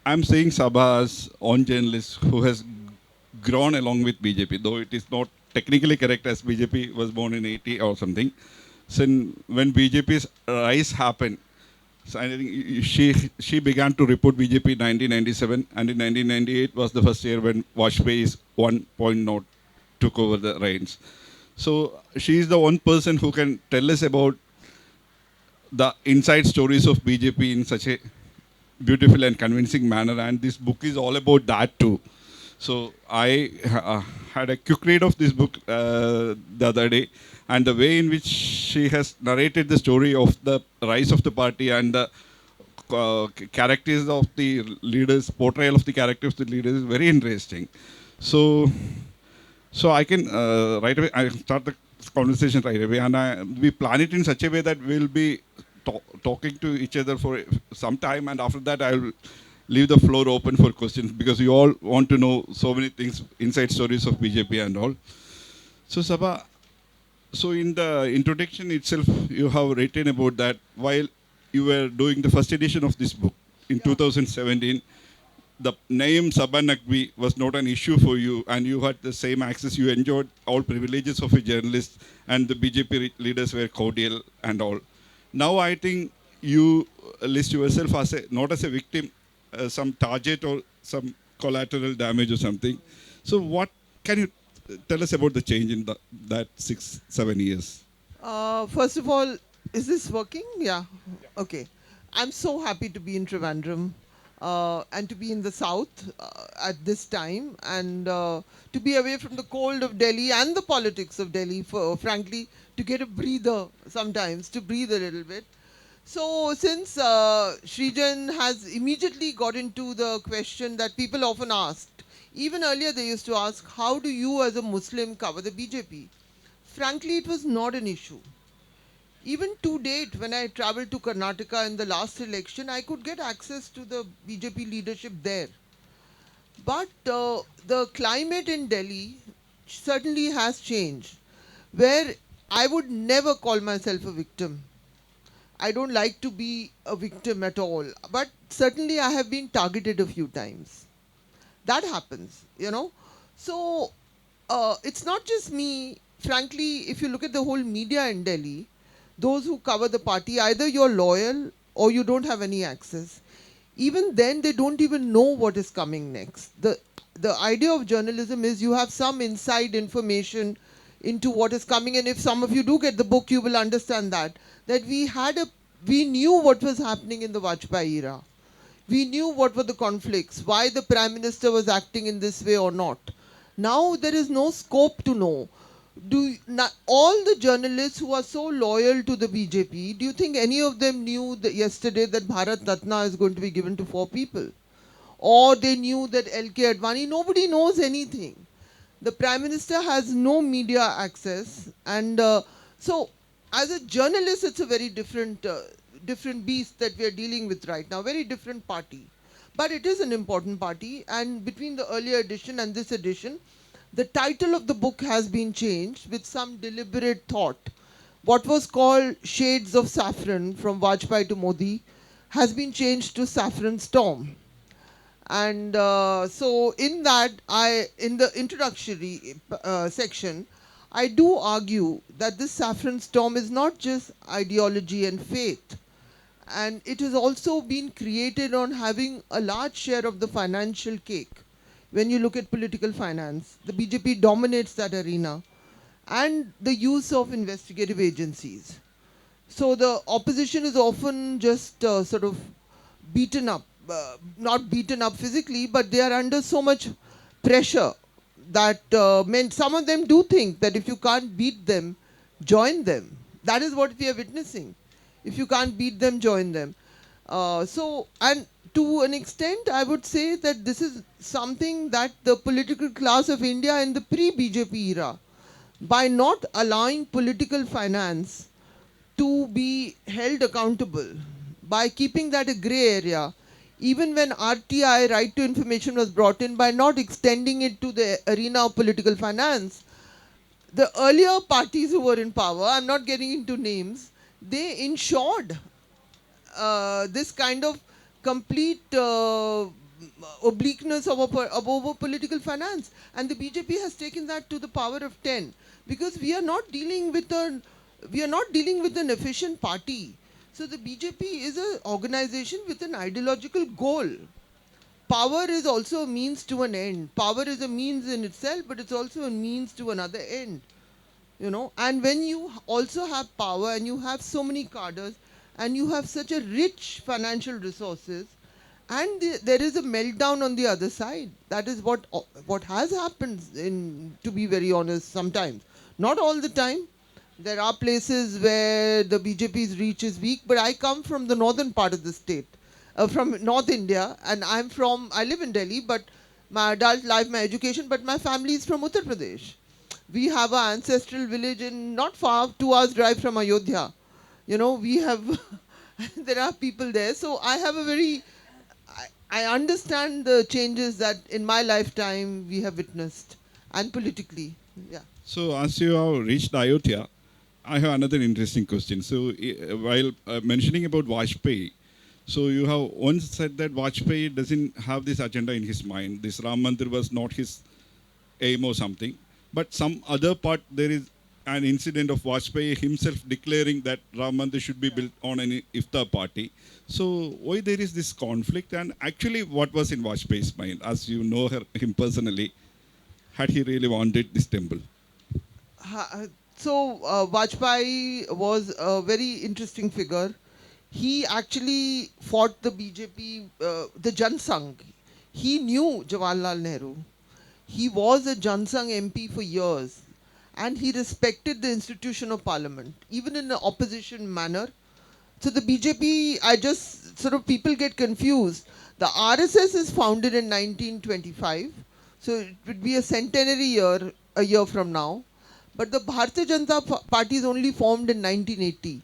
I'm saying Saba as one journalist who has grown along with BJP, though it is not technically correct as BJP was born in 80 or something. So when BJP's rise happened, so I think she began to report BJP in 1997, and in 1998 was the first year when Vajpayee's 1.0 took over the reins. So she is the one person who can tell us about the inside stories of BJP in such a beautiful and convincing manner, and this book is all about that too. So I had a quick read of this book the other day, and the way in which she has narrated the story of the rise of the party and the characters of the leaders, portrayal of the characters of the leaders is very interesting. So, so I can right away I start the conversation right away, and we plan it in such a way that we'll be talking to each other for some time, and after that I'll leave the floor open for questions because you all want to know so many things, inside stories of BJP and all. So Sabha, so in the introduction itself, you have written about that while you were doing the first edition of this book in 2017, the name Saba Naqvi was not an issue for you, and you had the same access. You enjoyed all privileges of a journalist, and the BJP leaders were cordial and all. Now I think you list yourself as a, not as a victim, some target or some collateral damage or something. So what can you tell us about the change in that 6, 7 years? First of all, is this working? Yeah. Okay. I'm so happy to be in Trivandrum and to be in the south at this time and to be away from the cold of Delhi and the politics of Delhi, for frankly, to get a breather sometimes, to breathe a little bit. So since Sreejan has immediately got into the question that people often asked, even earlier they used to ask, how do you as a Muslim cover the BJP? Frankly, it was not an issue. Even to date, when I traveled to Karnataka in the last election, I could get access to the BJP leadership there. But the climate in Delhi certainly has changed, where I would never call myself a victim. I don't like to be a victim at all, but certainly I have been targeted a few times. That happens, you know. So it's not just me. Frankly, if you look at the whole media in Delhi, those who cover the party, either you're loyal or you don't have any access. Even then, they don't even know what is coming next. The idea of journalism is you have some inside information into what is coming, and if some of you do get the book, you will understand that we knew what was happening in the Vajpayee era. We knew what were the conflicts, why the prime minister was acting in this way or not. Now there is no scope to know. All the journalists who are so loyal to the BJP, do you think any of them knew that yesterday that Bharat Ratna is going to be given to 4 people? Or they knew that LK Advani? Nobody knows anything. The prime minister has no media access, and so as a journalist, it's a very different beast that we are dealing with right now. Very different party, but it is an important party. And between the earlier edition and this edition, the title of the book has been changed with some deliberate thought. What was called Shades of Saffron from Vajpayee to Modi has been changed to Saffron Storm. And so in that, in the introductory section, I do argue that this Saffron Storm is not just ideology and faith. And it has also been created on having a large share of the financial cake. When you look at political finance, the BJP dominates that arena. And the use of investigative agencies. So the opposition is often just sort of beaten up, not beaten up physically, but they are under so much pressure that some of them do think that if you can't beat them, join them. That is what we are witnessing. If you can't beat them, join them. And to an extent, I would say that this is something that the political class of India in the pre-BJP era, by not allowing political finance to be held accountable, by keeping that a gray area, even when RTI, right to information, was brought in, by not extending it to the arena of political finance, the earlier parties who were in power, I'm not getting into names, they ensured this kind of complete obliqueness of political finance. And the BJP has taken that to the power of 10, because we are not dealing with an efficient party. So the BJP is an organization with an ideological goal. Power is also a means to an end. Power is a means in itself, but it's also a means to another end. And when you also have power and you have so many cadres and you have such a rich financial resources, and there is a meltdown on the other side. That is what has happened, to be very honest, sometimes. Not all the time. There are places where the BJP's reach is weak, but I come from the northern part of the state, from North India, and I live in Delhi, but my adult life, my education, but my family is from Uttar Pradesh. We have an ancestral village in not far, 2 hours drive from Ayodhya. We have, there are people there. So I have I understand the changes that in my lifetime we have witnessed, and politically. Yeah. So, as you have reached Ayodhya, I have another interesting question. So, while mentioning about Vajpayee, so you have once said that Vajpayee doesn't have this agenda in his mind. This Ram Mandir was not his aim or something. But some other part, there is an incident of Vajpayee himself declaring that Ram Mandir should be built on an iftar party. So why there is this conflict? And actually, what was in Vajpayee's mind, as you know him personally, had he really wanted this temple? Vajpayee was a very interesting figure. He actually fought the BJP, the Jan Sangh. He knew Jawaharlal Nehru. He was a Jan Sangh MP for years, and he respected the institution of parliament, even in an opposition manner. So the BJP, people get confused. The RSS is founded in 1925, so it would be a centenary year, a year from now. But the Bharatiya Janata Party is only formed in 1980,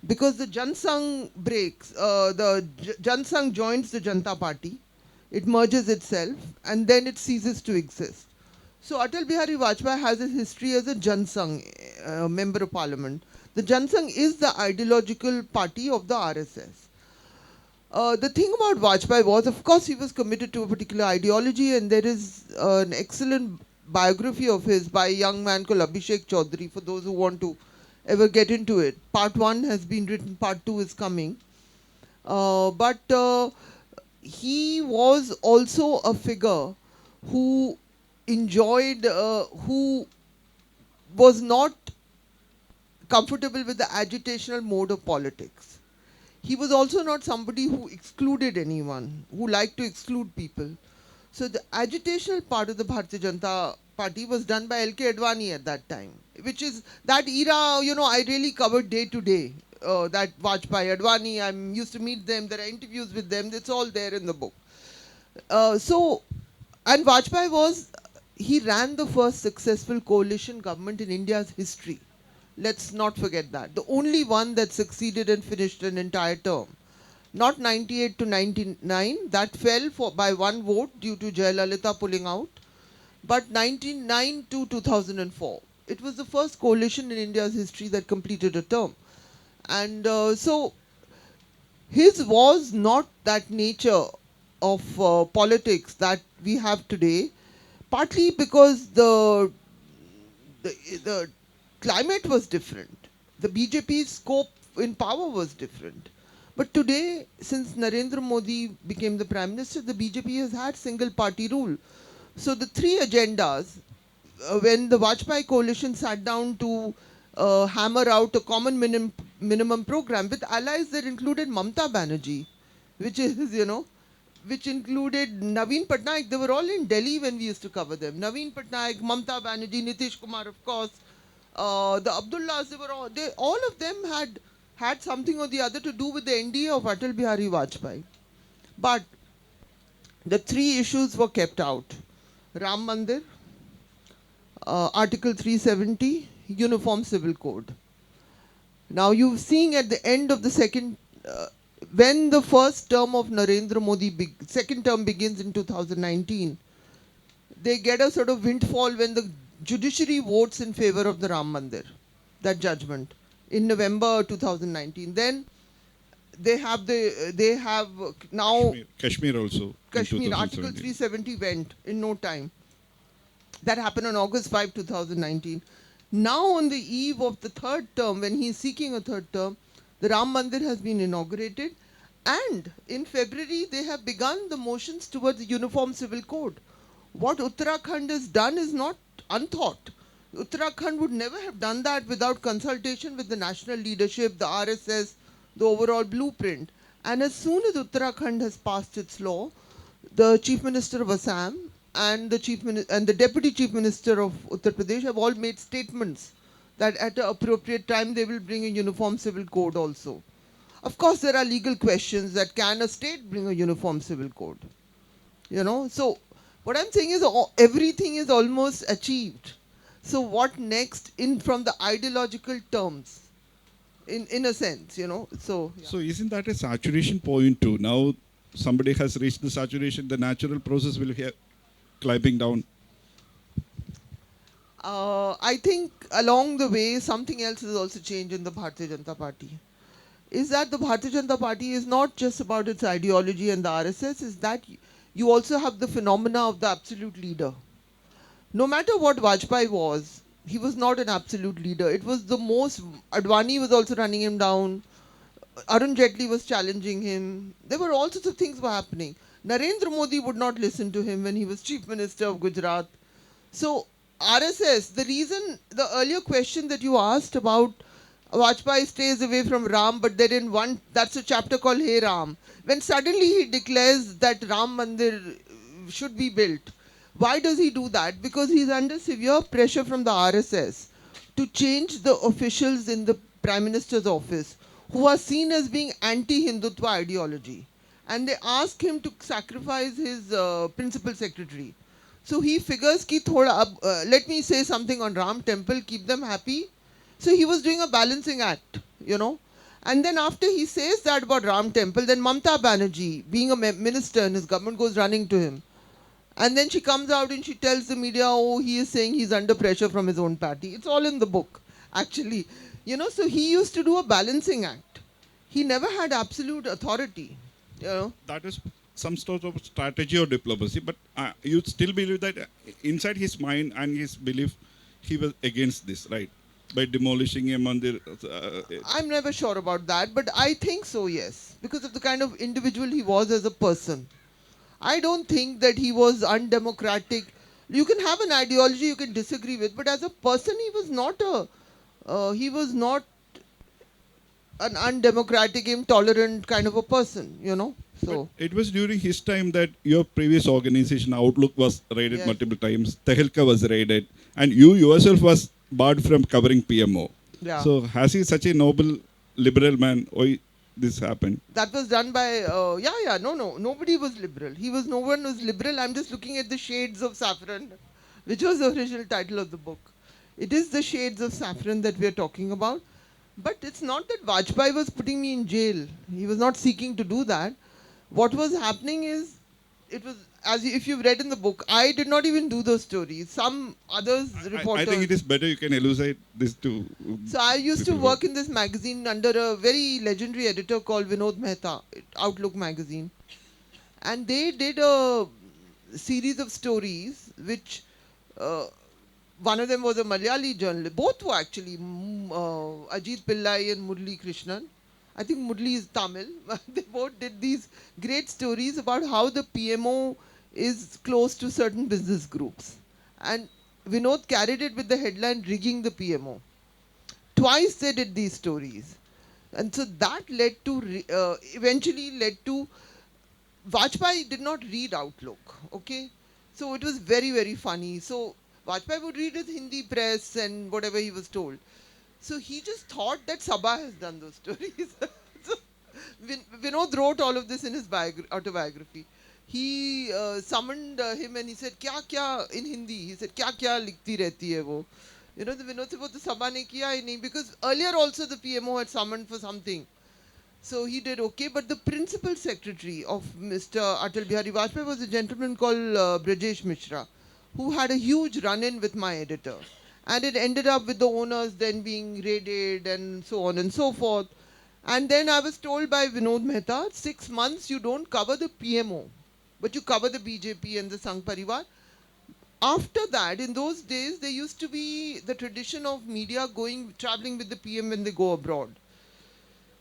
because the Jan Sangh breaks, Jan Sangh joins the Janata Party, it merges itself, and then it ceases to exist. So Atal Bihari Vajpayee has a history as a Jan Sangh member of parliament. The Jan Sangh is the ideological party of the RSS. The thing about Vajpayee was, of course, he was committed to a particular ideology, and there is an excellent biography of his by a young man called Abhishek Chaudhary, for those who want to ever get into it. Part 1 has been written, Part 2 is coming. But he was also a figure who who was not comfortable with the agitational mode of politics. He was also not somebody who excluded anyone, who liked to exclude people. So the agitational part of the Bharatiya Janata Party was done by L.K. Advani at that time, which is that era, I really covered day to day. That Vajpayee, Advani, I'm used to meet them, there are interviews with them, it's all there in the book. And Vajpayee he ran the first successful coalition government in India's history. Let's not forget that. The only one that succeeded and finished an entire term. Not 98 to 99, that fell by one vote due to Jayalalitha pulling out, but 99 to 2004. It was the first coalition in India's history that completed a term. And so his was not that nature of politics that we have today, partly because the climate was different. The BJP's scope in power was different. But today, since Narendra Modi became the Prime Minister, the BJP has had single party rule. So the three agendas, when the Vajpayee coalition sat down to hammer out a common minimum program with allies that included Mamta Banerjee, which is, which included Naveen Patnaik. They were all in Delhi when we used to cover them. Naveen Patnaik, Mamta Banerjee, Nitish Kumar, of course, the Abdullahs, all of them had something or the other to do with the NDA of Atal Bihari Vajpayee. But the three issues were kept out. Ram Mandir, Article 370, Uniform Civil Code. Now you're seeing at the end of the second, when the first term of Narendra Modi, second term begins in 2019, they get a sort of windfall when the judiciary votes in favor of the Ram Mandir, that judgment, in November 2019. Then they have now Kashmir also in Kashmir, Article 2017. 370 went in no time. That happened on August 5, 2019. Now, on the eve of the third term, when he is seeking a third term, the Ram Mandir has been inaugurated. And in February, they have begun the motions towards the Uniform Civil Code. What Uttarakhand has done is not unthought. Uttarakhand would never have done that without consultation with the national leadership, the RSS, the overall blueprint. And as soon as Uttarakhand has passed its law, the Chief Minister of Assam and the Deputy Chief Minister of Uttar Pradesh have all made statements that at the appropriate time they will bring a uniform civil code also. Of course, there are legal questions that can a state bring a uniform civil code? So what I'm saying is everything is almost achieved. So what next from the ideological terms? In a sense, So yeah. So isn't that a saturation point too? Now somebody has reached the saturation, the natural process will be climbing down. I think along the way, something else has also changed in the Bharatiya Janata Party. Is that the Bharatiya Janata Party is not just about its ideology and the RSS, is that you also have the phenomena of the absolute leader. No matter what Vajpayee was, he was not an absolute leader. It was the most, Advani was also running him down. Arun Jaitley was challenging him. There were all sorts of things were happening. Narendra Modi would not listen to him when he was Chief Minister of Gujarat. So RSS, the earlier question that you asked about Vajpayee stays away from Ram, but they didn't want, that's a chapter called Hey Ram. When suddenly he declares that Ram Mandir should be built, why does he do that? Because he's under severe pressure from the RSS to change the officials in the Prime Minister's office who are seen as being anti-Hindutva ideology. And they ask him to sacrifice his principal secretary. So he figures ki let me say something on Ram Temple, keep them happy. So he was doing a balancing act, And then after he says that about Ram Temple, then Mamta Banerjee, being a minister in his government, goes running to him. And then she comes out and she tells the media, oh, he is saying he's under pressure from his own party. It's all in the book, actually. So he used to do a balancing act. He never had absolute authority, That is some sort of strategy or diplomacy, but you still believe that inside his mind and his belief, he was against this, right? By demolishing a mandir. I'm never sure about that, but I think so, yes. Because of the kind of individual he was as a person. I don't think that he was undemocratic. You can have an ideology you can disagree with, but as a person, he was not an undemocratic, intolerant kind of a person, So But it was during his time that your previous organization, Outlook, was raided Yes. multiple times. Tehelka was raided, and you yourself was barred from covering PMO. yeah. So has he such a noble liberal man? Why this happened? That was done by, nobody was liberal. No one was liberal. I'm just looking at the shades of saffron, which was the original title of the book. It is the shades of saffron that we're talking about. But it's not that Vajpayee was putting me in jail. He was not seeking to do that. What was happening is, if you've read in the book, I did not even do those stories. Some others, reporters. I think it is better you can elucidate this to. So I used to work in this magazine under a very legendary editor called Vinod Mehta, Outlook magazine. And they did a series of stories which one of them was a Malayali journalist. Both were actually Ajit Pillai and Murli Krishnan. I think Murli is Tamil. They both did these great stories about how the PMO is close to certain business groups. And Vinod carried it with the headline Rigging the PMO. Twice they did these stories. And so that eventually led to, Vajpayee did not read Outlook, okay? So it was very, very funny. So Vajpayee would read his Hindi press and whatever he was told. So he just thought that Saba has done those stories. So Vinod wrote all of this in his autobiography. He summoned him and he said, kya in Hindi? He said, kya likhti rehti hai wo? The Vinod said, wo to Saba ne kiya hi nahi, because earlier also the PMO had summoned for something. So he did okay, but the principal secretary of Mr. Atal Bihari Vajpayee was a gentleman called Brajesh Mishra, who had a huge run-in with my editor. And it ended up with the owners then being raided and so on and so forth. And then I was told by Vinod Mehta, 6 months you don't cover the PMO, but you cover the BJP and the Sangh Parivar. After that, in those days, there used to be the tradition of media traveling with the PM when they go abroad.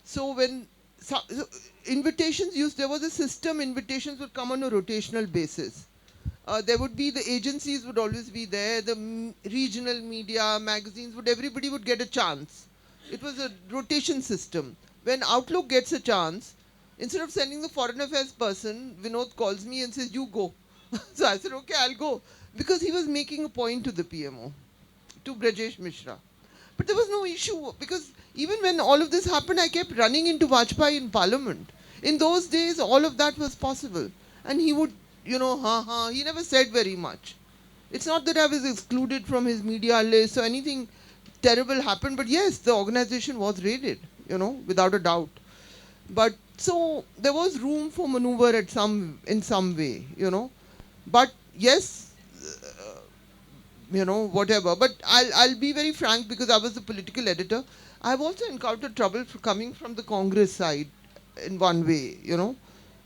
So when there was a system, invitations would come on a rotational basis. There would be the agencies would always be there, the regional media, magazines, everybody would get a chance. It was a rotation system. When Outlook gets a chance, instead of sending the foreign affairs person, Vinod calls me and says, you go. So I said, okay, I'll go. Because he was making a point to the PMO, to Brajesh Mishra. But there was no issue because even when all of this happened, I kept running into Vajpayee in Parliament. In those days, all of that was possible. And he would, he never said very much. It's not that I was excluded from his media list or anything terrible happened, but yes, the organization was raided, without a doubt. But so there was room for maneuver in some way, But yes, whatever. But I'll be very frank because I was the political editor. I've also encountered trouble coming from the Congress side in one way,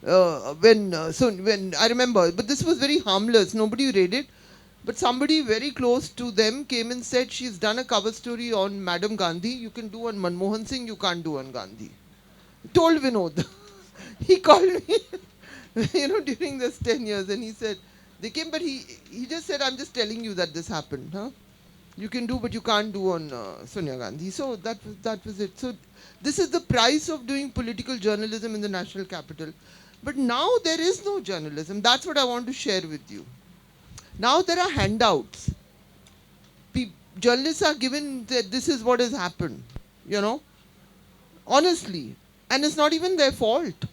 when I remember, but this was very harmless. Nobody read it. But somebody very close to them came and said, she's done a cover story on Madam Gandhi. You can do on Manmohan Singh, you can't do on Gandhi. Told Vinod. He called me, during this 10 years and he said, they came, but he just said, I'm just telling you that this happened. Huh? You can do, but you can't do on Sonia Gandhi. So that was it. So this is the price of doing political journalism in the national capital. But now there is no journalism. That's what I want to share with you. Now there are handouts. Journalists are given that this is what has happened, honestly. And it's not even their fault,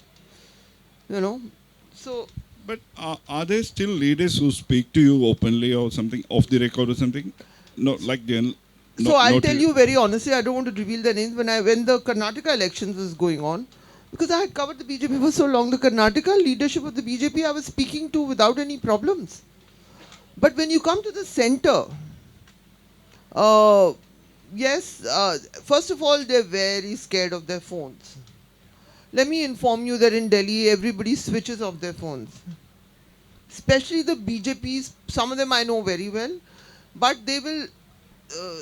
So. But are there still leaders who speak to you openly or something, off the record or something? No, like so I'll tell you very honestly, I don't want to reveal their names. When the Karnataka elections was going on, because I had covered the BJP for so long, the Karnataka leadership of the BJP I was speaking to without any problems. But when you come to the center, yes, first of all, they're very scared of their phones. Let me inform you that in Delhi, everybody switches off their phones. Especially the BJPs, some of them I know very well, but they will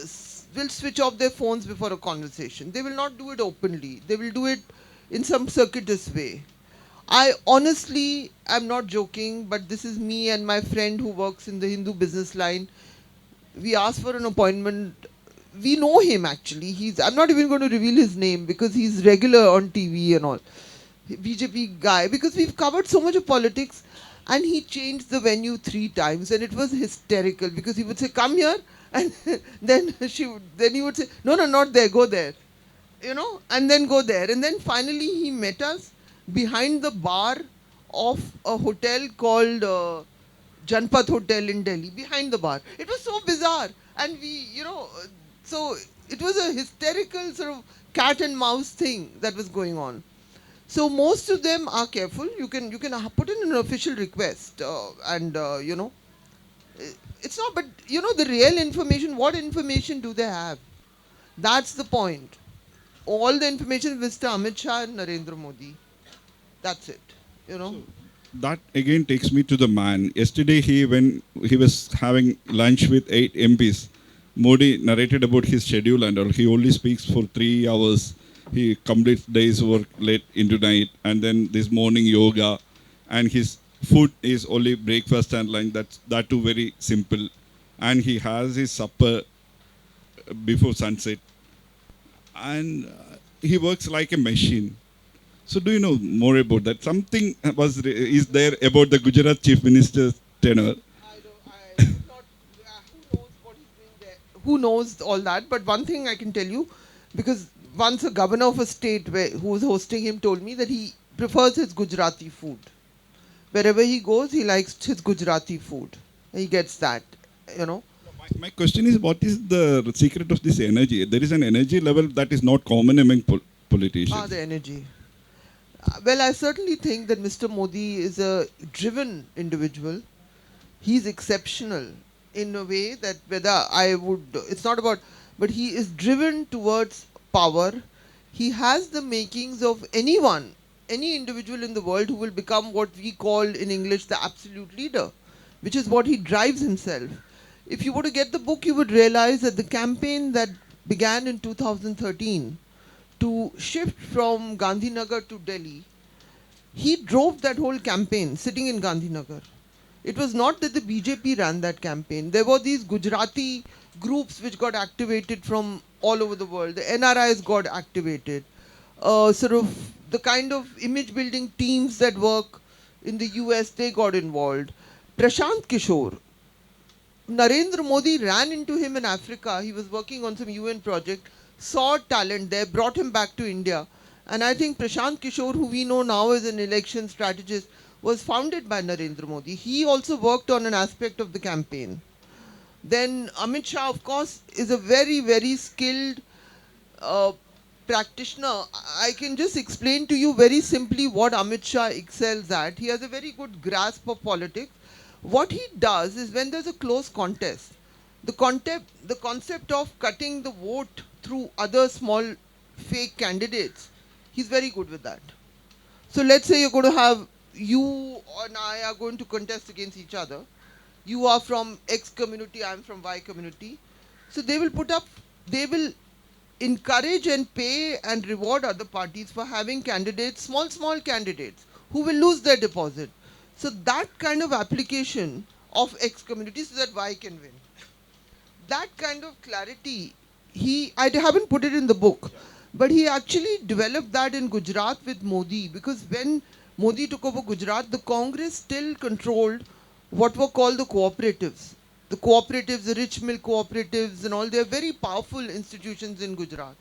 switch off their phones before a conversation. They will not do it openly. They will do it in some circuitous way. I honestly, I'm not joking, but this is me and my friend who works in the Hindu business line. We asked for an appointment. We know him actually. I'm not even going to reveal his name because he's regular on TV and all. BJP guy, because we've covered so much of politics, and he changed the venue 3 times and it was hysterical because he would say, come here, and then he would say, no, not there, go there. And then go there. And then finally he met us behind the bar of a hotel called Janpat Hotel in Delhi, behind the bar. It was so bizarre. And so it was a hysterical sort of cat and mouse thing that was going on. So most of them are careful. You can put in an official request it's not, but the real information, what information do they have? That's the point. All the information with Mr. Amit Shah and Narendra Modi. That's it, So that again takes me to the man. Yesterday, when he was having lunch with 8 MPs, Modi narrated about his schedule and all. He only speaks for 3 hours. He completes days work late into night, and then this morning yoga, and his food is only breakfast and lunch. That too very simple, and he has his supper before sunset, and he works like a machine. So do you know more about that? Something is there about the Gujarat Chief Minister's tenure? Who knows what he's doing there? Who knows all that? But one thing I can tell you, because once a governor of a state who was hosting him told me that he prefers his Gujarati food. Wherever he goes, he likes his Gujarati food. He gets that, My question is, what is the secret of this energy? There is an energy level that is not common among politicians. The energy. Well, I certainly think that Mr. Modi is a driven individual. He's exceptional in a way that it's not about, but he is driven towards power. he has the makings of anyone, any individual in the world who will become what we call in English the absolute leader, which is what he drives himself. If you were to get the book, you would realize that the campaign that began in 2013 to shift from Gandhinagar to Delhi, he drove that whole campaign sitting in Gandhinagar. It was not that the BJP ran that campaign. There were these Gujarati groups which got activated from all over the world. The NRIs got activated. Sort of the kind of image building teams that work in the US, they got involved. Prashant Kishore, Narendra Modi ran into him in Africa. He was working on some UN project, saw talent there, brought him back to India. And I think Prashant Kishore, who we know now as an election strategist, was founded by Narendra Modi. He also worked on an aspect of the campaign. Then Amit Shah, of course, is a very, very skilled uh, practitioner. I can just explain to you very simply what Amit Shah excels at. He has a very good grasp of politics. What he does is when there's a close contest, the concept of cutting the vote through other small fake candidates, he's very good with that. So let's say you're going to have, you and I are going to contest against each other. You are from X community, I'm from Y community. So they will encourage and pay and reward other parties for having candidates, small candidates, who will lose their deposit. So that kind of application of X community so that Y can win. That kind of clarity, I haven't put it in the book, but he actually developed that in Gujarat with Modi, because when Modi took over Gujarat, the Congress still controlled what were called the cooperatives. The cooperatives, the rich milk cooperatives and all, they are very powerful institutions in Gujarat.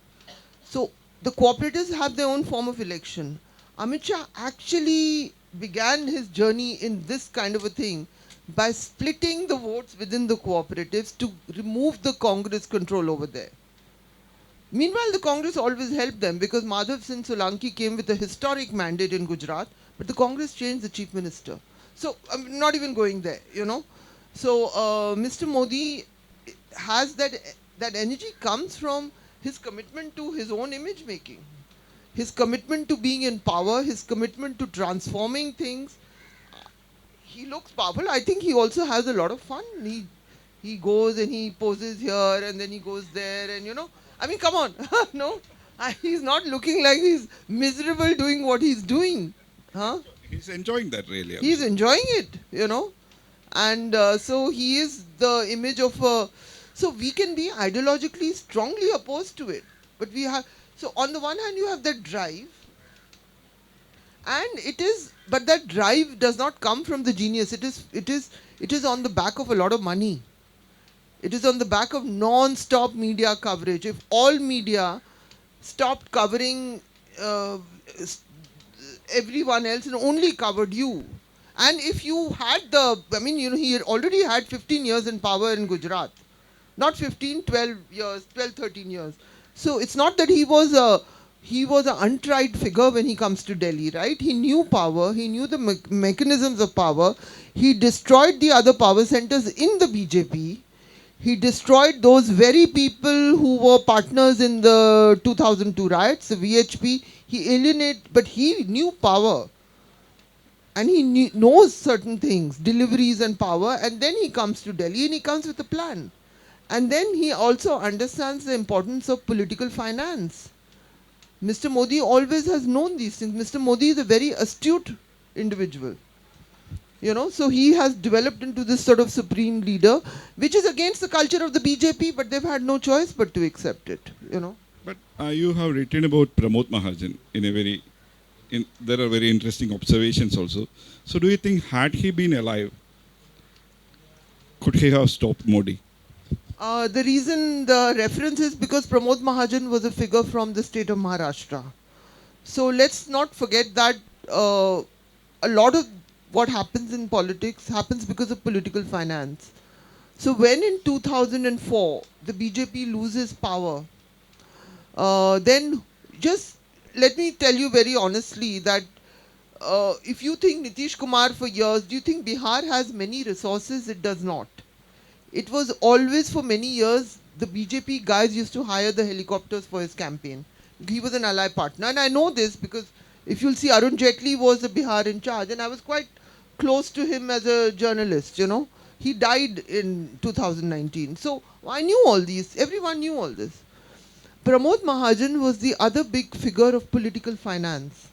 So the cooperatives have their own form of election. Amit Shah actually began his journey in this kind of a thing by splitting the votes within the cooperatives to remove the Congress control over there. Meanwhile, the Congress always helped them because Madhav Singh Solanki came with a historic mandate in Gujarat, but the Congress changed the chief minister. So I'm not even going there, you know. So Mr. Modi has that energy comes from his commitment to his own image making, his commitment to being in power, his commitment to transforming things. He looks powerful. I think he also has a lot of fun. He goes and he poses here and then he goes there and you know. I mean, come on, no, he's not looking like he's miserable doing what he's doing, huh? He's enjoying that really. He's enjoying it, you know. And so he is the image of a, so we can be ideologically strongly opposed to it. But we have, so on the one hand you have that drive, and but that drive does not come from the genius. It is on the back of a lot of money. It is on the back of non-stop media coverage. If all media stopped covering everyone else and only covered you, and if you had he had already had 15 years in power in Gujarat. Not 15, 12 years, 12, 13 years. So it's not that he was an untried figure when he comes to Delhi, right? He knew power, he knew the mechanisms of power. He destroyed the other power centers in the BJP. He destroyed those very people who were partners in the 2002 riots, the VHP. He alienated, but he knew power. And he knows certain things, deliveries and power, and then he comes to Delhi and he comes with a plan. And then he also understands the importance of political finance. Mr. Modi always has known these things. Mr. Modi is a very astute individual. You know, so he has developed into this sort of supreme leader, which is against the culture of the BJP, but they've had no choice but to accept it, you know. But you have written about Pramod Mahajan in a very, there are very interesting observations also. So do you think had he been alive, could he have stopped Modi? The reason the reference is because Pramod Mahajan was a figure from the state of Maharashtra. So let's not forget that a lot of what happens in politics happens because of political finance. So when in 2004 the BJP loses power, then just let me tell you very honestly that if you think Nitish Kumar for years, do you think Bihar has many resources? It does not. It was always for many years, the BJP guys used to hire the helicopters for his campaign. He was an ally partner. And I know this because if you'll see, Arun Jaitley was the Bihar in charge, and I was quite close to him as a journalist, you know. He died in 2019. So I knew all these. Everyone knew all this. Pramod Mahajan was the other big figure of political finance.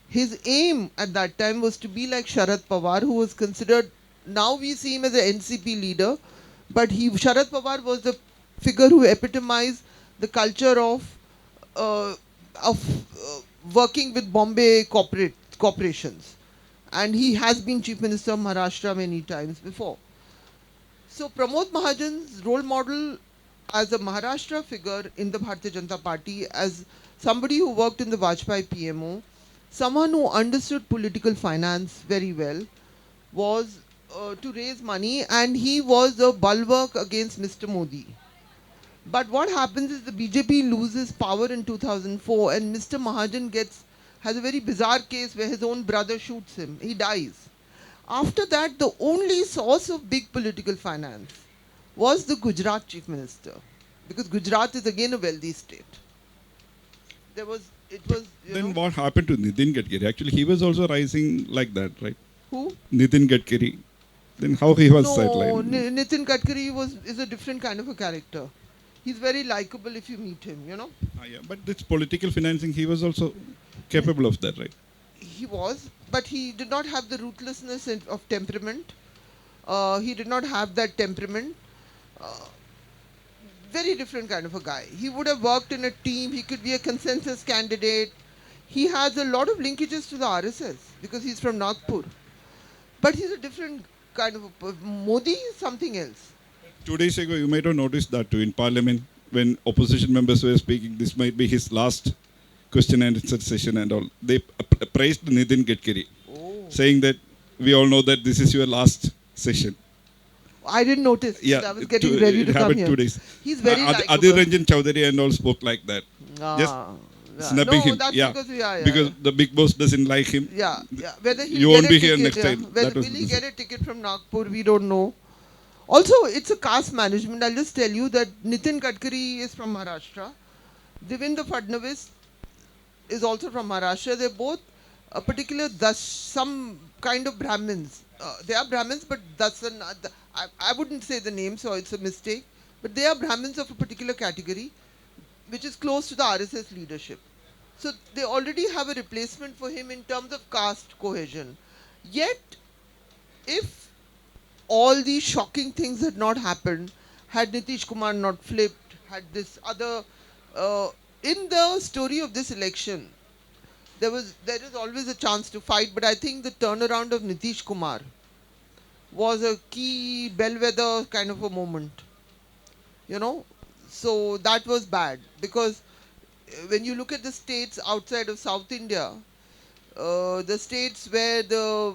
His aim at that time was to be like Sharad Pawar, who was considered, now we see him as an NCP leader, but Sharad Pawar was the figure who epitomized the culture uh, of working with Bombay corporations. And he has been Chief Minister of Maharashtra many times before. So Pramod Mahajan's role model as a Maharashtra figure in the Bharatiya Janata Party, as somebody who worked in the Vajpayee PMO, someone who understood political finance very well, was to raise money, and he was a bulwark against Mr. Modi. But what happens is the BJP loses power in 2004, and Mr. Mahajan has a very bizarre case where his own brother shoots him. He dies. After that, the only source of big political finance was the Gujarat Chief Minister, because Gujarat is again a wealthy state. Then what happened to Nitin Gadkari? Actually, he was also rising like that, right? Who? Nitin Gadkari. Then how he was No, sidelined? Nitin Gadkari is a different kind of a character. He's very likable if you meet him, you know. Yeah, but this political financing, he was also capable of that, right? He was, but he did not have the ruthlessness of temperament. He did not have that temperament. Uh, Very different kind of a guy. He would have worked in a team. He could be a consensus candidate. He has a lot of linkages to the RSS because he's from Nagpur. But he's a different kind of a... Modi is something else. 2 days ago, you might have noticed that too in Parliament when opposition members were speaking. This might be his last question and answer session and all. They praised Nitin Gadkari, saying that we all know that this is your last session. I didn't notice. Yeah, I was getting ready to come happened here. 2 days. He's very likable. Adir Ranjan Chowdhury and all spoke like that. Just snubbing him. That's Yeah, because the big boss doesn't like him. Yeah. Whether You will won't get be a here ticket, next time. Whether will he get a ticket from Nagpur, we don't know. Also, it's a caste management. I'll just tell you that Nitin Gadkari is from Maharashtra. Devendra Fadnavis is also from Maharashtra. They're both a particular some kind of Brahmins. They are Brahmins, but I wouldn't say the name, so it's a mistake. But they are Brahmins of a particular category, which is close to the RSS leadership. So they already have a replacement for him in terms of caste cohesion. Yet, if all these shocking things had not happened, had Nitish Kumar not flipped, had this other... in the story of this election, there is always a chance to fight, but I think the turnaround of Nitish Kumar was a key bellwether kind of a moment. You know? So that was bad, because when you look at the states outside of South India, the states where the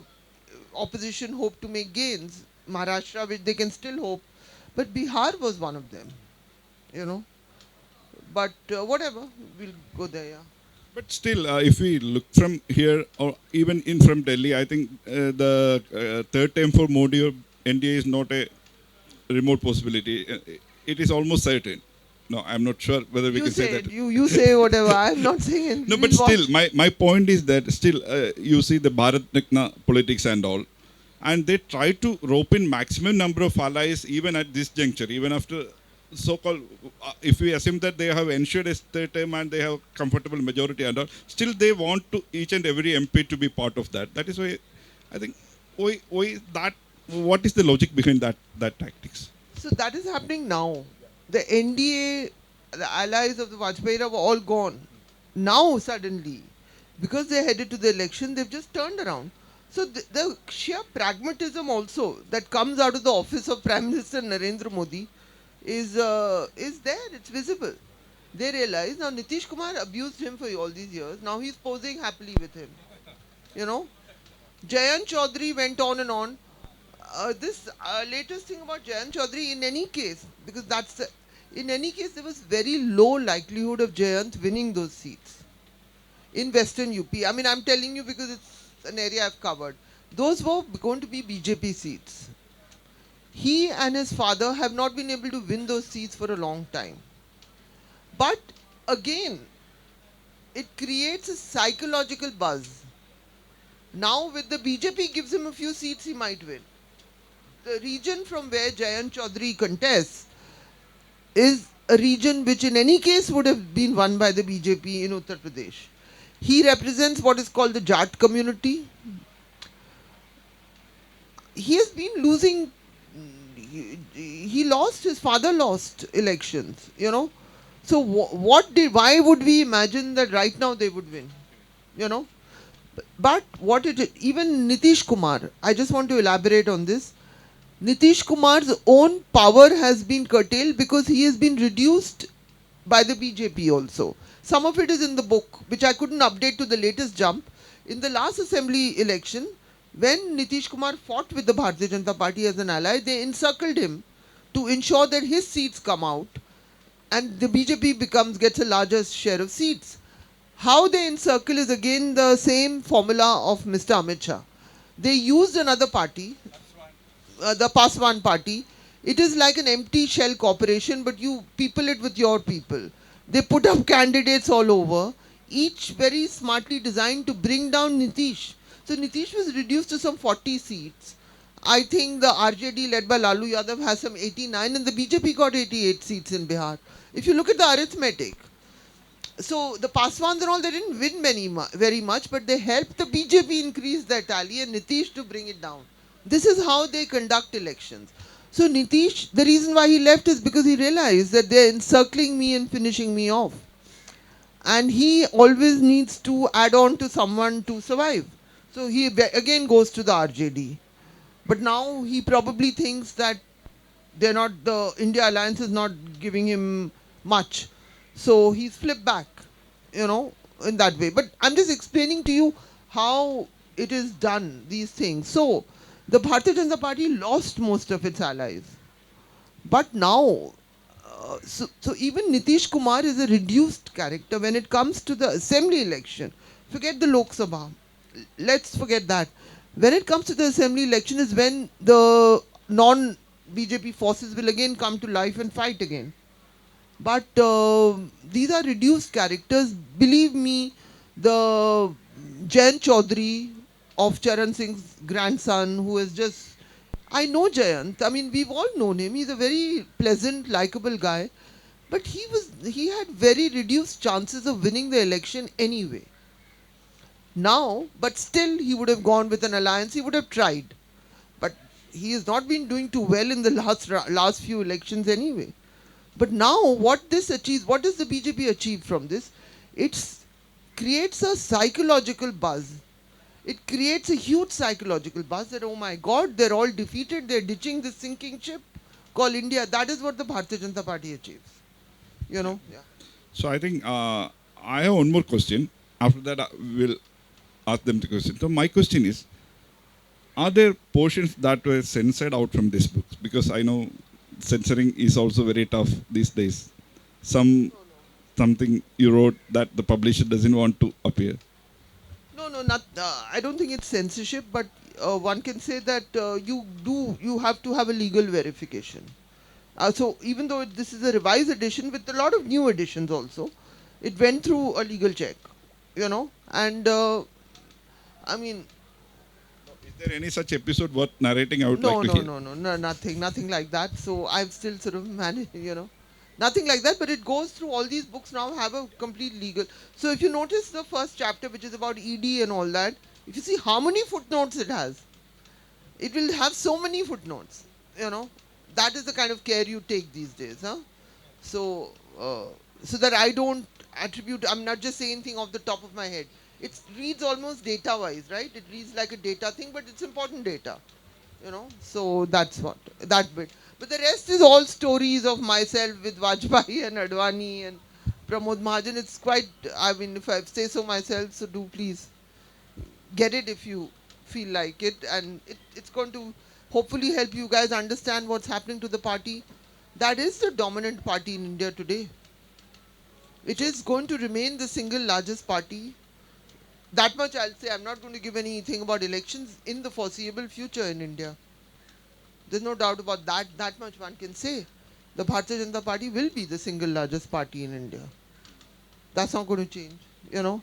opposition hoped to make gains, Maharashtra, which they can still hope, but Bihar was one of them, you know. But whatever, we'll go there, yeah. But still, if we look from here or even in from Delhi, I think the third time for Modi or NDA is not a remote possibility. It is almost certain. No, I'm not sure whether we can say that. You say whatever. I'm not saying anything. No, but still, my point is that still you see the Bharat Ratna politics and all, and they try to rope in maximum number of allies even at this juncture, even after so-called, if we assume that they have ensured a third term and they have comfortable majority and all, still they want to each and every MP to be part of that. That is why I think what is the logic behind that tactics? So that is happening now. The NDA, the allies of the Vajpayee were all gone. Now suddenly, because they headed to the election, they've just turned around. So the sheer pragmatism also that comes out of the office of Prime Minister Narendra Modi is there. It's visible. They realize now Nitish Kumar abused him for all these years. Now he's posing happily with him. You know, Jayant Chaudhary went on and on. This latest thing about Jayant Chaudhary, in any case, because in any case there was very low likelihood of Jayant winning those seats in Western UP. I mean, I'm telling you because it's an area I've covered. Those were going to be BJP seats. He and his father have not been able to win those seats for a long time. But again, it creates a psychological buzz. Now with the BJP gives him a few seats, he might win. The region from where Jayant Chaudhary contests is a region which in any case would have been won by the BJP in Uttar Pradesh. He represents what is called the Jat community. He has been losing, he lost, his father lost elections, you know. So why would we imagine that right now they would win, you know? But even Nitish Kumar, I just want to elaborate on this. Nitish Kumar's own power has been curtailed because he has been reduced by the BJP also. Some of it is in the book, which I couldn't update to the latest jump. In the last assembly election, when Nitish Kumar fought with the Bharatiya Janata Party as an ally, they encircled him to ensure that his seats come out and the BJP gets a larger share of seats. How they encircle is again the same formula of Mr. Amit Shah. They used another party, the Paswan party. It is like an empty shell corporation, but you people it with your people. They put up candidates all over, each very smartly designed to bring down Nitish. So Nitish was reduced to some 40 seats. I think the RJD led by Lalu Yadav has some 89 and the BJP got 88 seats in Bihar. If you look at the arithmetic, so the Paswans and all, they didn't win very much, but they helped the BJP increase their tally and Nitish to bring it down. This is how they conduct elections. So Nitish, the reason why he left is because he realized that they're encircling me and finishing me off. And he always needs to add on to someone to survive. So he again goes to the RJD. But now he probably thinks that the India Alliance is not giving him much. So he's flipped back, in that way. But I'm just explaining to you how it is done, these things. So the Bharatiya Janata Party lost most of its allies. But now, so even Nitish Kumar is a reduced character when it comes to the assembly election. Forget the Lok Sabha. Let's forget that. When it comes to the assembly election is when the non-BJP forces will again come to life and fight again. But these are reduced characters. Believe me, the Jayant Chaudhary of Charan Singh's grandson, who is just, I know Jayant. I mean, we've all known him. He's a very pleasant, likable guy. But he had very reduced chances of winning the election anyway. Now, but still he would have gone with an alliance. He would have tried. But he has not been doing too well in the last few elections anyway. But now what this achieves, what does the BJP achieve from this? It creates a psychological buzz. It creates a huge psychological buzz that, oh my God, they're all defeated, they're ditching this sinking ship called India. That is what the Bharatiya Janata Party achieves. Yeah. So I think I have one more question. After that, I will ask them the question. So my question is, are there portions that were censored out from this book? Because I know censoring is also very tough these days. Something you wrote that the publisher doesn't want to appear. No, not. I don't think it's censorship, but one can say that you have to have a legal verification. So even though this is a revised edition with a lot of new editions also, it went through a legal check, and I mean. Is there any such episode worth narrating? I would No, like to hear. no, nothing like that. So I've still sort of managed, nothing like that. But it goes through all these books now have a complete legal. So if you notice the first chapter, which is about ED and all that, if you see how many footnotes it has, it will have so many footnotes. That is the kind of care you take these days, huh? So so that I don't attribute. I'm not just saying anything off the top of my head. It reads almost data-wise, right? It reads like a data thing, but it's important data, So that's that bit. But the rest is all stories of myself with Vajpayee and Advani and Pramod Mahajan. It's quite, I mean, if I say so myself, so do please get it if you feel like it. And it's going to hopefully help you guys understand what's happening to the party. That is the dominant party in India today. It is going to remain the single largest party. That much I'll say. I'm not going to give anything about elections in the foreseeable future in India. There's no doubt about that. That much one can say. The Bharatiya Janata Party will be the single largest party in India. That's not going to change. you know.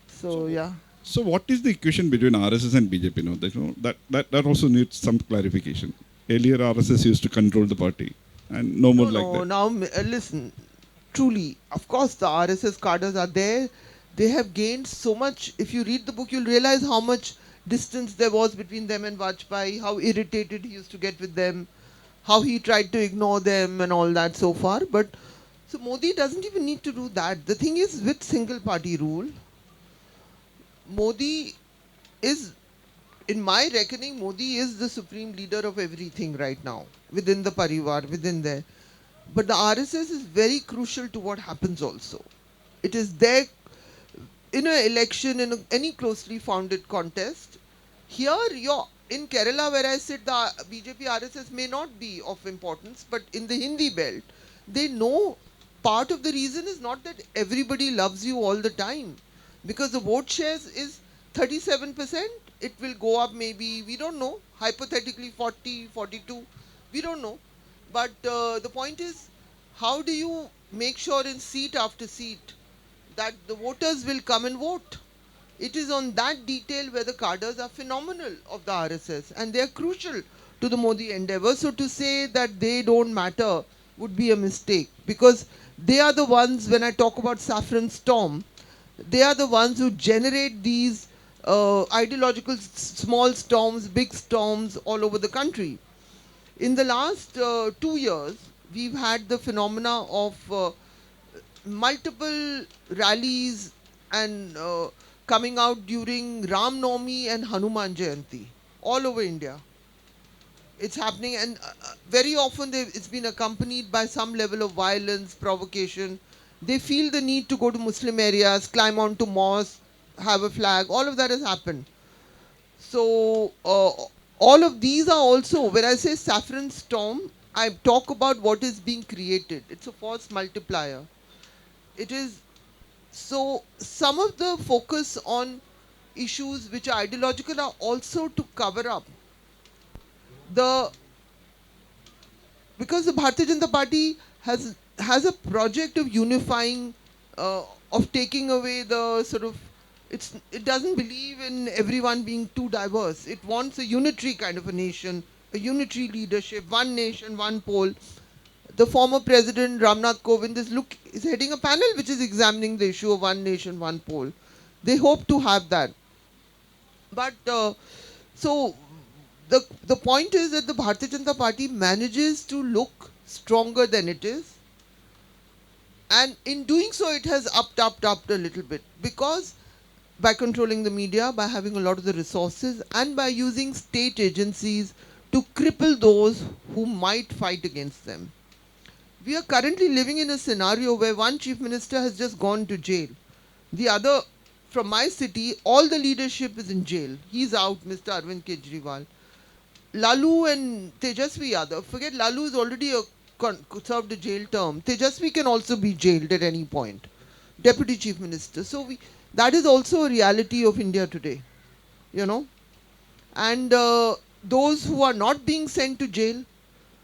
So So, yeah. so what is the equation between RSS and BJP now? That also needs some clarification. Earlier, RSS used to control the party, and no more No, like no. that. Now, listen. Truly, of course, the RSS cadres are there. They have gained so much. If you read the book, you'll realize how much distance there was between them and Vajpayee, how irritated he used to get with them, how he tried to ignore them, and all that so far. But so Modi doesn't even need to do that. The thing is, with single party rule, Modi is, in my reckoning, Modi is the supreme leader of everything right now within the parivar, within there. But the RSS is very crucial to what happens also. It is there in an election, in any closely founded contest. Here, you're in Kerala, where I sit, the BJP RSS may not be of importance, but in the Hindi belt, they know part of the reason is not that everybody loves you all the time, because the vote shares is 37%. It will go up maybe, we don't know, hypothetically 40, 42, we don't know. But the point is, how do you make sure in seat after seat that the voters will come and vote? It is on that detail where the cadres are phenomenal of the RSS, and they are crucial to the Modi endeavor. So to say that they don't matter would be a mistake, because they are the ones, when I talk about Saffron Storm, they are the ones who generate these ideological small storms, big storms all over the country. In the last 2 years, we've had the phenomena of multiple rallies and coming out during Ram Navami and Hanuman Jayanti all over India. It's happening, and very often it's been accompanied by some level of violence, provocation. They feel the need to go to Muslim areas, climb onto mosques, have a flag. All of that has happened. So all of these are also, when I say saffron storm, I talk about what is being created. It's a force multiplier. It is, so some of the focus on issues which are ideological are also to cover up the, because the Bharatiya Janata Party has a project of unifying, of taking away the sort of, it doesn't believe in everyone being too diverse. It wants a unitary kind of a nation, a unitary leadership, one nation, one poll. The former president Ramnath Kovind is heading a panel which is examining the issue of one nation, one poll. They hope to have that. But so the point is that the Bharatiya Janata Party manages to look stronger than it is, and in doing so, it has upped a little bit, because by controlling the media, by having a lot of the resources, and by using state agencies to cripple those who might fight against them. We are currently living in a scenario where one chief minister has just gone to jail. The other, from my city, all the leadership is in jail. He's out, Mr. Arvind Kejriwal. Lalu and Tejasvi Yadav, forget, Lalu is already served a jail term. Tejasvi can also be jailed at any point. Deputy Chief Minister. So that is also a reality of India today, you know. And those who are not being sent to jail,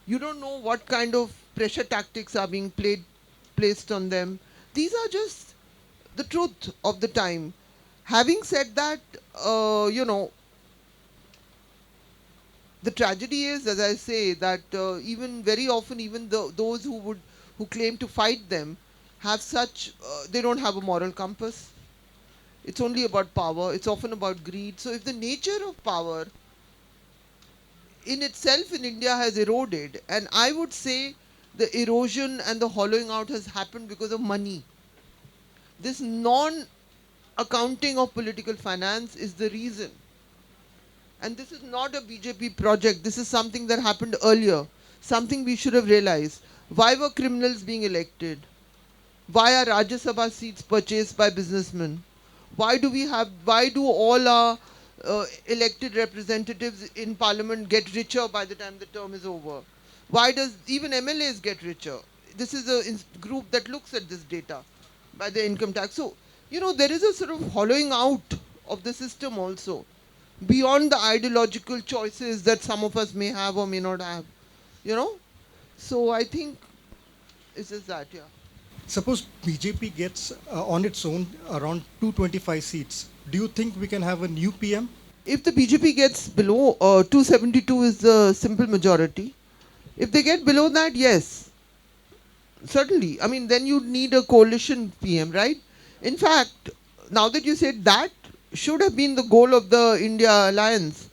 you don't know what kind of pressure tactics are being placed on them. These are just the truth of the time. Having said that, you know, the tragedy is, as I say, that even very often, even those who claim to fight them have such, they don't have a moral compass. It's only about power. It's often about greed. So if the nature of power in itself in India has eroded, and I would say the erosion and the hollowing out has happened because of money. This non-accounting of political finance is the reason. And this is not a BJP project. This is something that happened earlier. Something we should have realized. Why were criminals being elected? Why are Rajya Sabha seats purchased by businessmen? Why do all our elected representatives in parliament get richer by the time the term is over? Why does even MLAs get richer? This is a group that looks at this data by the income tax. So, you know, there is a sort of hollowing out of the system also, beyond the ideological choices that some of us may have or may not have, you know. So I think it's just that, yeah. Suppose BJP gets on its own around 225 seats. Do you think we can have a new PM? If the BJP gets below 272 is the simple majority. If they get below that, yes, certainly. I mean, then you need a coalition PM, right? In fact, now that you said that, should have been the goal of the India alliance.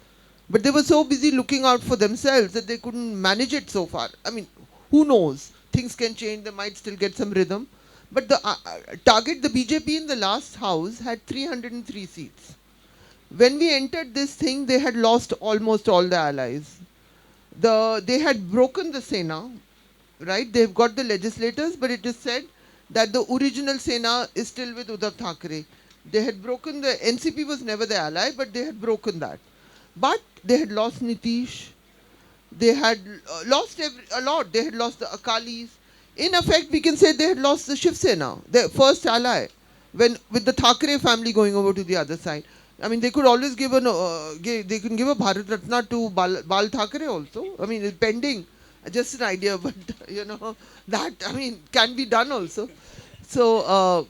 But they were so busy looking out for themselves that they couldn't manage it so far. I mean, who knows? Things can change, they might still get some rhythm. But the target, the BJP in the last house had 303 seats. When we entered this thing, they had lost almost all the allies. They had broken the Sena, right? They've got the legislators, but it is said that the original Sena is still with Uddhav Thackeray. They had broken the NCP was never the ally, but they had broken that. But they had lost Nitish. They had lost a lot. They had lost the Akalis. In effect, we can say they had lost the Shiv Sena, their first ally, when with the Thackeray family going over to the other side. I mean, they could always give they can give a Bharat Ratna to Bal Thackeray also. I mean, it's pending. Just an idea, but that I mean can be done also. So,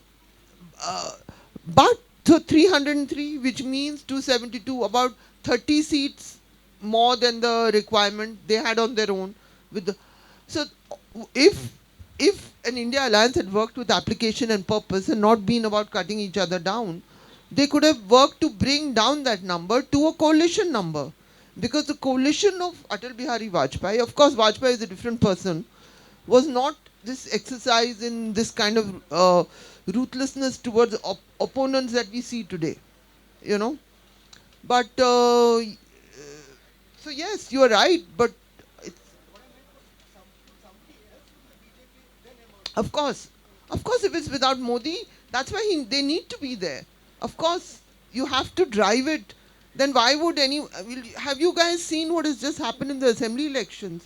but so 303, which means 272, about 30 seats more than the requirement they had on their own. With the, so, if an India alliance had worked with application and purpose and not been about cutting each other down, they could have worked to bring down that number to a coalition number. Because the coalition of Atal Bihari Vajpayee, of course Vajpayee is a different person, was not this exercise in this kind of ruthlessness towards opponents that we see today, you know. But, so yes, you are right, but it's, of course if it's without Modi, that's why they need to be there. Of course, you have to drive it. Then why would have you guys seen what has just happened in the assembly elections?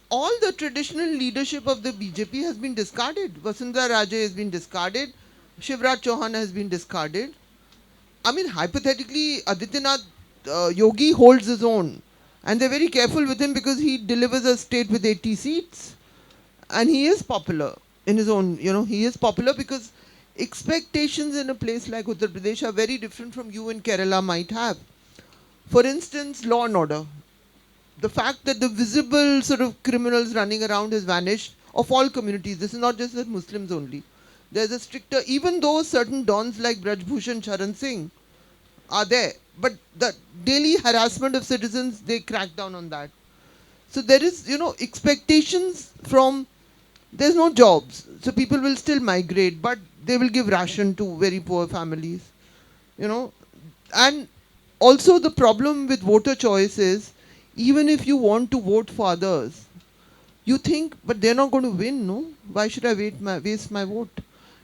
All the traditional leadership of the BJP has been discarded. Vasundhara Raje has been discarded. Shivraj Chauhan has been discarded. I mean, hypothetically, Adityanath Yogi holds his own. And they're very careful with him because he delivers a state with 80 seats. And he is popular in his own, he is popular because expectations in a place like Uttar Pradesh are very different from you in Kerala might have. For instance, law and order. The fact that the visible sort of criminals running around has vanished of all communities. This is not just the Muslims only. There's a stricter, even though certain dons like Braj Bhushan Charan Singh are there, but the daily harassment of citizens, they crack down on that. So there is, expectations from, there's no jobs. So people will still migrate, but they will give ration to very poor families, And also the problem with voter choice is, even if you want to vote for others, you think, but they're not going to win, no? Why should I waste my vote?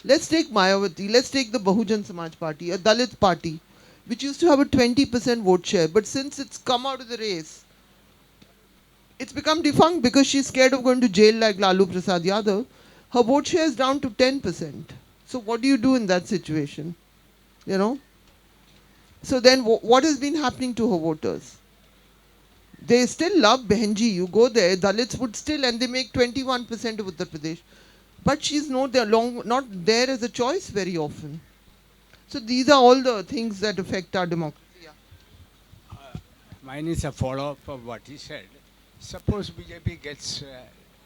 Let's take Mayawati, let's take the Bahujan Samaj Party, a Dalit party, which used to have a 20% vote share, but since it's come out of the race, it's become defunct because she's scared of going to jail like Lalu Prasad Yadav. Her vote share is down to 10%. So what do you do in that situation? So then what has been happening to her voters? They still love Behenji. You go there, Dalits would still, and they make 21% of Uttar Pradesh. But she's not there as a choice very often. So these are all the things that affect our democracy. Mine is a follow-up of what he said. Suppose BJP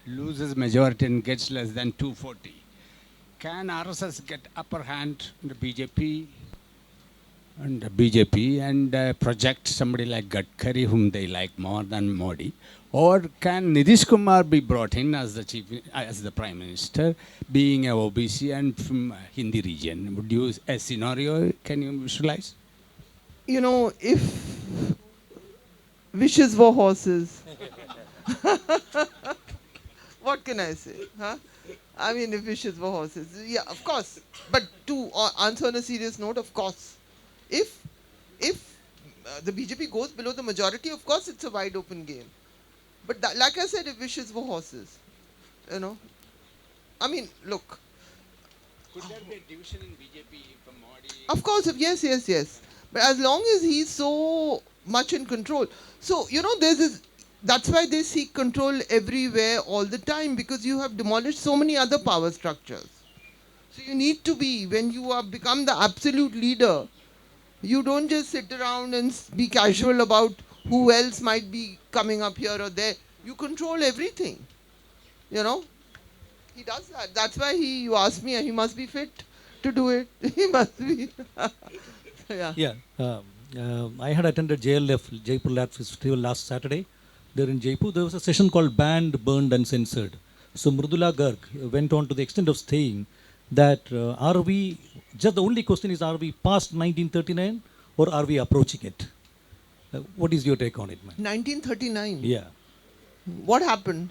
loses majority and gets less than 240. Can RSS get upper hand in the BJP and project somebody like Gadkari, whom they like more than Modi? Or can Nitish Kumar be brought in as the Prime Minister, being a OBC and from Hindi region? Would you, a scenario, can you visualize? If wishes were horses, what can I say? Huh? I mean, if wishes were horses. Yeah, of course. But to answer on a serious note, of course. If the BJP goes below the majority, of course it's a wide open game. But like I said, if wishes were horses, I mean, look. Could there be a division in BJP from Modi? Of course, yes. But as long as he's so much in control. So, there's this, that's why they seek control everywhere all the time, because you have demolished so many other power structures. So you need to be, when you have become the absolute leader, you don't just sit around and be casual about who else might be coming up here or there. You control everything, you know. He does that. That's why you asked me, he must be fit to do it. He must be. Yeah. Yeah, I had attended JLF, Jaipur Lab Festival last Saturday. There in Jaipur, there was a session called Banned, Burned and Censored. So Mridula Garg went on to the extent of saying that are we, just the only question is, are we past 1939 or are we approaching it? What is your take on it, man? 1939. Yeah. What happened?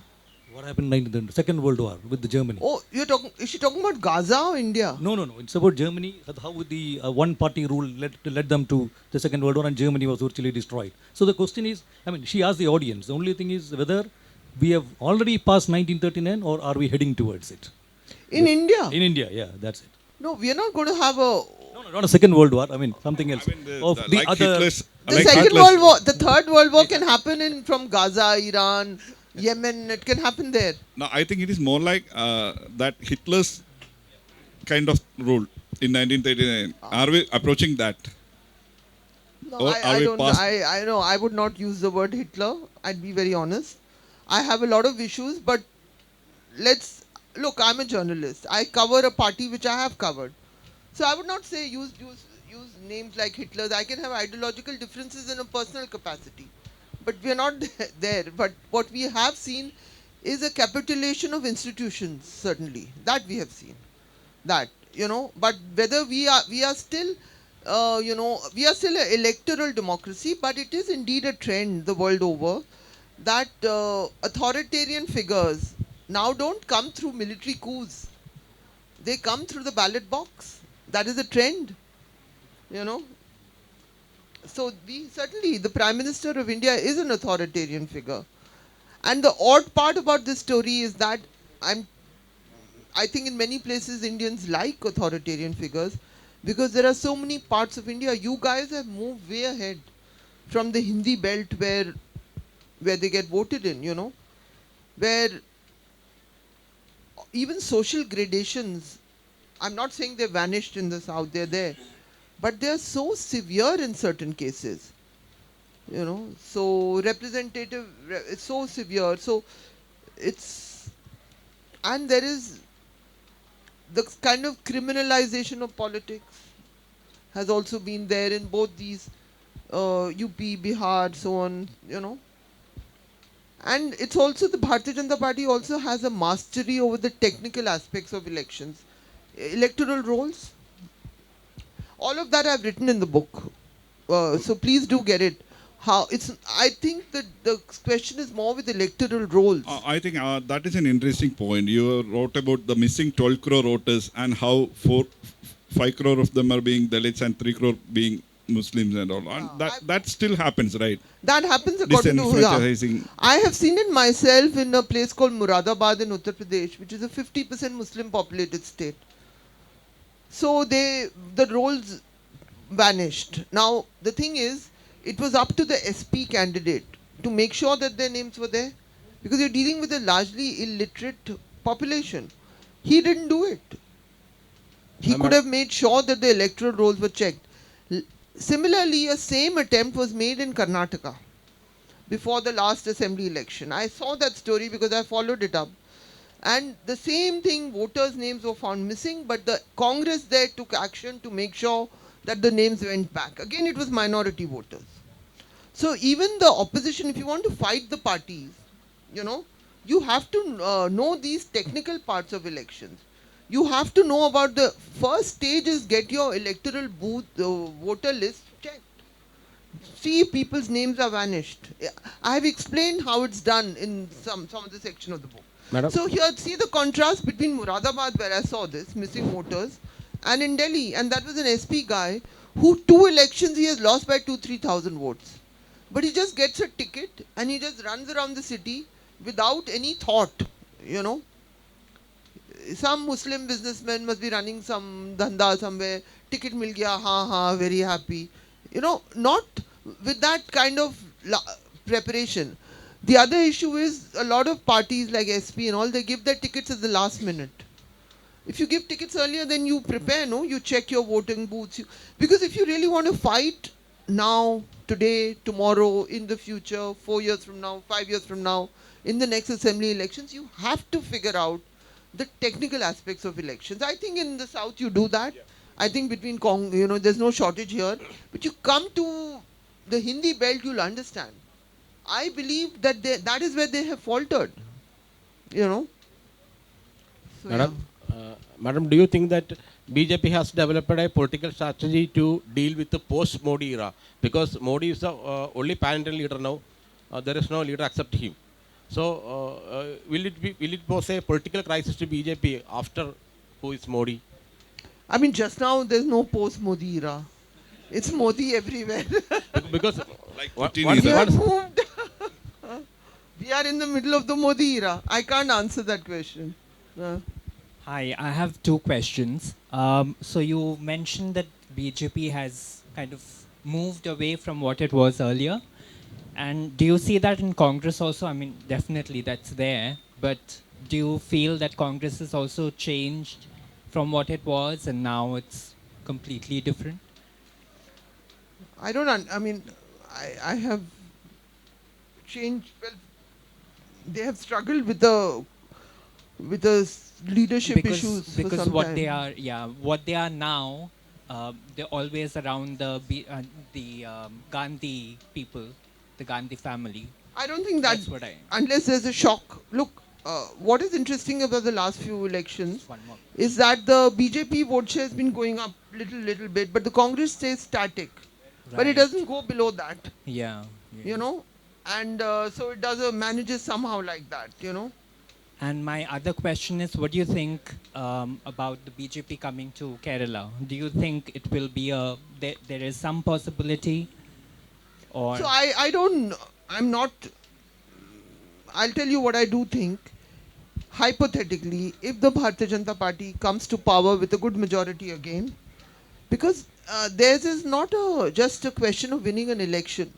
What happened in the Second World War with the Germany? Oh, is she talking about Gaza or India? No, no, no. It's about Germany. How the one-party rule led them to the Second World War, and Germany was virtually destroyed. So the question is, I mean, she asked the audience. The only thing is whether we have already passed 1939 or are we heading towards it? In India? In India, yeah, that's it. No, we are not going to have a... No, no, not a Second World War. I mean, something else. I mean, the like other. Hitler's, The like Second Hitler's- World War, the Third World War can happen from Gaza, Iran, Yemen. It can happen there. No, I think it is more like that Hitler's kind of rule in 1939. Are we approaching that? No, Or are I we don't. past- I know. I would not use the word Hitler. I'd be very honest. I have a lot of issues, but let's look. I'm a journalist. I cover a party which I have covered, so I would not say use names like Hitler's. I can have ideological differences in a personal capacity, but we are not there. But what we have seen is a capitulation of institutions. Certainly, that we have seen. That, but whether we are still. We are still an electoral democracy, but it is indeed a trend the world over that authoritarian figures now don't come through military coups. They come through the ballot box. That is a trend, So certainly, the Prime Minister of India is an authoritarian figure. And the odd part about this story is that I think in many places Indians like authoritarian figures, because there are so many parts of India. You guys have moved way ahead from the Hindi belt where they get voted in, where even social gradations, I'm not saying they've vanished in the south, they're there, but they're so severe in certain cases, so representative, it's so severe. So and there is the kind of criminalization of politics has also been there in both these UP, Bihar, so on, And it's also the Bharatiya Janata Party also has a mastery over the technical aspects of elections. Electoral rolls, all of that I've written in the book. So please do get it. I think that the question is more with electoral rolls. I think that is an interesting point. You wrote about the missing 12 crore voters and how 5 crore of them are being Dalits and 3 crore being Muslims and all. And that still happens, right? That happens according to Disenfranchising. I have seen it myself in a place called Muradabad in Uttar Pradesh, which is a 50% Muslim populated state. So the roles vanished. Now the thing is, it was up to the SP candidate to make sure that their names were there, because you're dealing with a largely illiterate population. He didn't do it. He could have made sure that the electoral rolls were checked. Similarly, a same attempt was made in Karnataka before the last assembly election. I saw that story because I followed it up. And the same thing, voters' names were found missing, but the Congress there took action to make sure that the names went back. Again, it was minority voters. So even the opposition, if you want to fight the parties, you have to know these technical parts of elections. You have to know about the first stage is get your electoral booth, voter list checked. See if people's names are vanished. I have explained how it's done in some of the section of the book. Madam. So here, see the contrast between Muradabad, where I saw this, missing voters, and in Delhi. And that was an SP guy who 2 elections he has lost by 2,000-3,000 votes. But he just gets a ticket and he just runs around the city without any thought, Some Muslim businessman must be running some dhanda somewhere, ticket mil gaya, very happy. Not with that kind of preparation. The other issue is a lot of parties like SP and all, they give their tickets at the last minute. If you give tickets earlier, then you prepare, no? You check your voting booths. Because if you really want to fight now, today, tomorrow, in the future, 4 years from now, 5 years from now, in the next assembly elections, you have to figure out the technical aspects of elections. I think in the South you do that. I think between, there's no shortage here. But you come to the Hindi belt, you'll understand. I believe that that is where they have faltered, So, Madam, Madam, do you think that BJP has developed a political strategy to deal with the post-Modi era? Because Modi is the only pan-Indian leader now. There is no leader except him. So, will it pose a political crisis to BJP after who is Modi? I mean, just now there's no post-Modi era. It's Modi everywhere. Because Like once, Putin once, is a- We have once, moved. We are in the middle of the Modi era. I can't answer that question. Hi, I have two questions. So you mentioned that BJP has kind of moved away from what it was earlier. And do you see that in Congress also? I mean, definitely that's there. But do you feel that Congress has also changed from what it was and now it's completely different? I don't. I have changed. Well, they have struggled with the leadership issues for because some what time. what they are now, they're always around the Gandhi people, the Gandhi family. I don't think That's that what I. unless there's a shock. Look, what is interesting about the last few elections One more. is that the BJP vote share has been going up little bit, but the Congress stays static. But it Right. doesn't go below that, Yeah. and so it manages somehow like that, And my other question is, what do you think about the BJP coming to Kerala? Do you think it will be there is some possibility, or So I don't, I'm not, I'll tell you what I do think. Hypothetically, if the Bharatiya Janata Party comes to power with a good majority again, because theirs is not just a question of winning an election.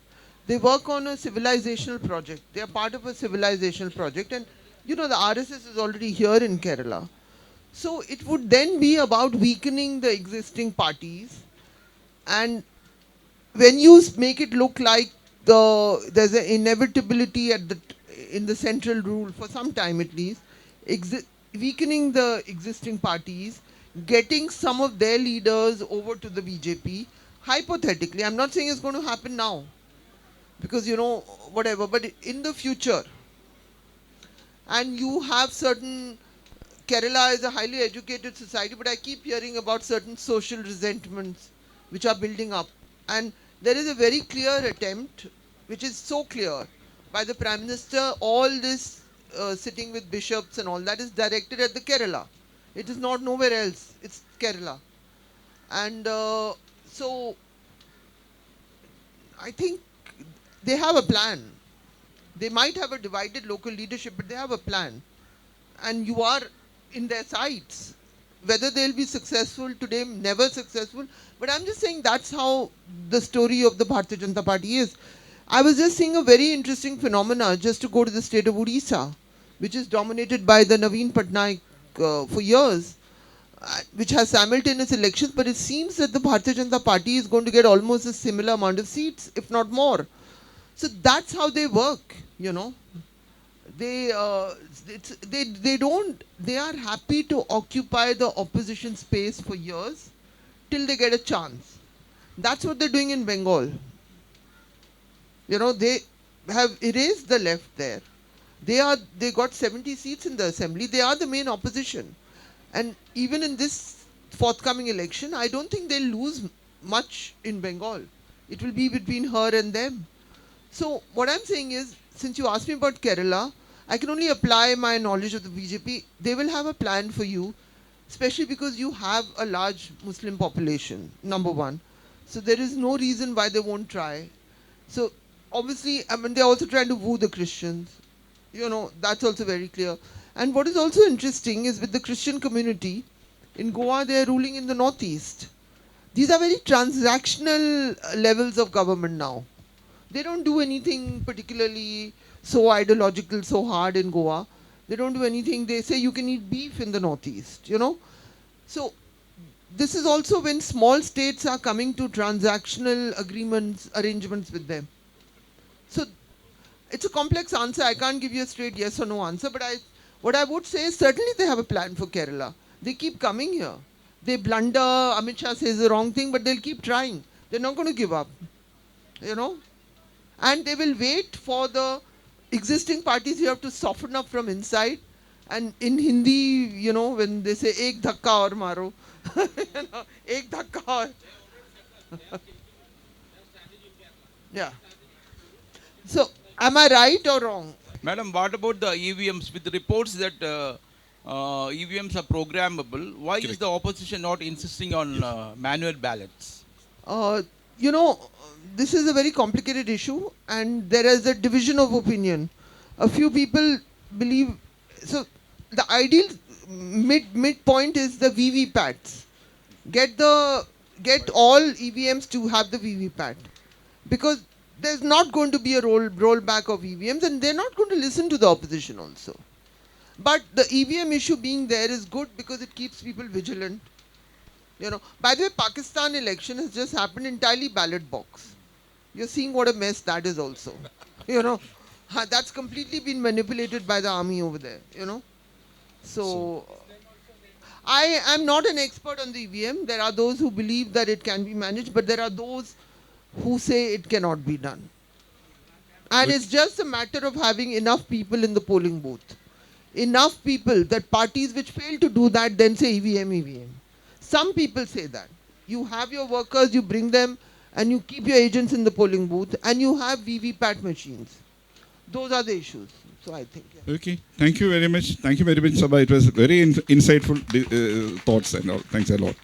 They work on a civilizational project. They are part of a civilizational project, and the RSS is already here in Kerala. So it would then be about weakening the existing parties, and when you make it look like there's an inevitability in the central rule for some time at least, weakening the existing parties, getting some of their leaders over to the BJP. Hypothetically, I'm not saying it's going to happen now, because whatever, but in the future, and you have certain, Kerala is a highly educated society, but I keep hearing about certain social resentments which are building up. And there is a very clear attempt, which is so clear, by the Prime Minister, all this sitting with bishops and all that is directed at the Kerala. It is not nowhere else, it's Kerala. And so I think they have a plan. They might have a divided local leadership, but they have a plan. And you are in their sights. Whether they'll be successful today, never successful. But I'm just saying that's how the story of the Bharatiya Janata Party is. I was just seeing a very interesting phenomena, just to go to the state of Odisha, which is dominated by the Naveen Patnaik for years, which has simultaneous elections, but it seems that the Bharatiya Janata Party is going to get almost a similar amount of seats, if not more. So that's how they work, They are happy to occupy the opposition space for years till they get a chance. That's what they're doing in Bengal. They have erased the left there. They got 70 seats in the assembly. They are the main opposition. And even in this forthcoming election, I don't think they'll lose much in Bengal. It will be between her and them. So what I'm saying is, since you asked me about Kerala, I can only apply my knowledge of the BJP. They will have a plan for you, especially because you have a large Muslim population, number one. So there is no reason why they won't try. So obviously, they're also trying to woo the Christians. That's also very clear. And what is also interesting is with the Christian community, in Goa, they are ruling in the northeast. These are very transactional levels of government now. They don't do anything particularly so ideological, so hard in Goa. They don't do anything. They say you can eat beef in the Northeast, you know. So this is also when small states are coming to transactional arrangements with them. So it's a complex answer. I can't give you a straight yes or no answer, but what I would say is certainly they have a plan for Kerala. They keep coming here. They blunder, Amit Shah says the wrong thing, but they'll keep trying. They're not going to give up, you know. And they will wait for the existing parties here to soften up from inside. And in Hindi, you know, when they say ek dhakka aur maro, you know, ek dhakka aur. Yeah. So, am I right or wrong? Madam, what about the EVMs? With reports that EVMs are programmable, why is the opposition not insisting on manual ballots? You know, this is a very complicated issue and there is a division of opinion. A few people believe, so the ideal midpoint is the VVPATs. Get all EVMs to have the VVPAT, because there's not going to be a rollback of EVMs and they're not going to listen to the opposition also. But the EVM issue being there is good because it keeps people vigilant. You know, by the way, Pakistan election has just happened entirely ballot box. You're seeing what a mess that is also. You know, that's completely been manipulated by the army over there, you know. So, I am not an expert on the EVM. There are those who believe that it can be managed, but there are those who say it cannot be done. And it's just a matter of having enough people in the polling booth. Enough people that parties which fail to do that then say EVM, EVM. Some people say that. You have your workers, you bring them, and you keep your agents in the polling booth, and you have VVPAT machines. Those are the issues. So I think. Yeah. Okay. Thank you very much. Thank you very much, Saba. It was very insightful thoughts and all. Thanks a lot.